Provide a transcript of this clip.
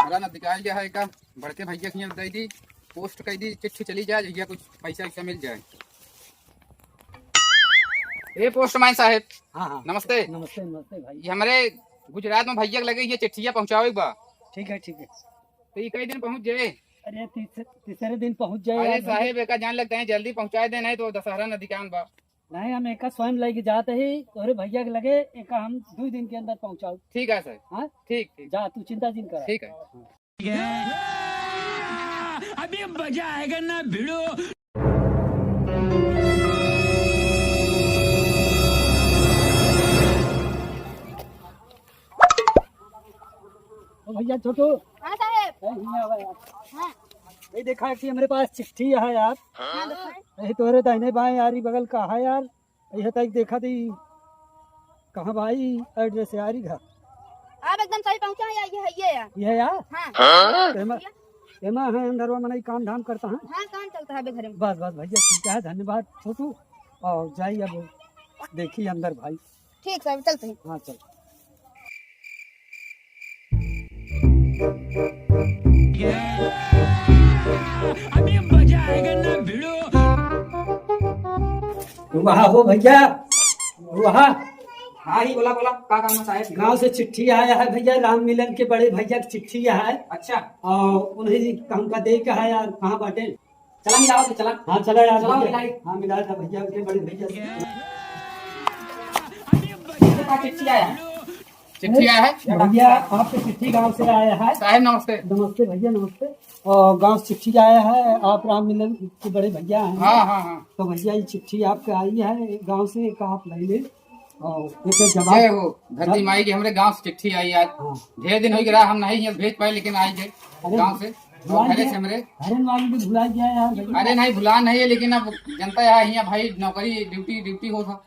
दशहरा न दिखाया गया है का बड़के भैया की दे दी पोस्ट कर दी चिट्ठी चली जाए भैया कुछ पैसा वैसा मिल जाए। ए पोस्टमैन साहब। हाँ हाँ नमस्ते। नमस्ते नमस्ते भाई। ये हमारे गुजरात में भैया के लगे ये चिट्ठिया पहुँचाओ बा। ठीक है ठीक है। तो ये कई दिन पहुँच जाए। अरे तीसरे दिन पहुंच जाए अरे यार। साहेब एक जान लगता है जल्दी पहुँचा दे नहीं तो दशहरा न दिखान बा। नहीं हम एक स्वयं लेके जाते ही तोरे भैया के लगे एक हम 2 दिन के अंदर पहुंचाओ। ठीक है सर। हाँ ठीक ठीक जा तू चिंता जिन कर। ठीक है। अभी मजा आएगा ना भिड़ो। भैया छोटू हाँ साहेब। हाँ ये देखा कि हमारे पास चिट्ठी है यार। हाँ दिखाएं। यही तोरे दाहिने बाएं यारी बगल का है यार। यह तक देखा थी कहाँ भाई एड्रेस है यारी घर। आप एकदम सही पहुँचा है ये यार। ये यार हाँ एमा है अंदर वो मनाई काम धाम करता है। हाँ काम चलता है घर में। बस बस भैया ठीक है धन्यवाद छोटू। और जाइए अब देखिए अंदर भाई। ठीक साहब चलते हैं। हाँ चल। अभी मजा आएगा ना भिड़ो। वहाँ हो भैया वहाँ हाँ ही बोला बोला का काम है साहब। गांव से चिट्ठी आया है भैया राम मिलन के बड़े भैया की चिट्ठी है। अच्छा और उन्हें काम का दे का है यार कहाँ बाटे। चला मिलाओ तो चला। हाँ चला यार चलाओ भैया। मिलाई। हाँ मिला था भैया के बड़े भैया से। चिट्ठी आया है। चिट्ठी आया है भैया आपकी चिट्ठी गांव से आया है। साहब नमस्ते। नमस्ते भैया नमस्ते। और गांव से चिट्ठी आया है आप राम मिलन के बड़े भैया हैं। हाँ हाँ हाँ। तो भैया ये चिट्ठी आपके आई है गांव से एक आप ले ले और एक जय जवाब। हो धरती माई की हमारे गांव से चिट्ठी आई आज। हाँ ढेर दिन हो गया हम नहीं यहाँ भेज पाए लेकिन आई गए गांव से और घरे से हमारे। हरन वाली भी भुला गया यार भैया। अरे नहीं भुला नहीं है लेकिन अब जनता यहाँ भाई नौकरी ड्यूटी हो था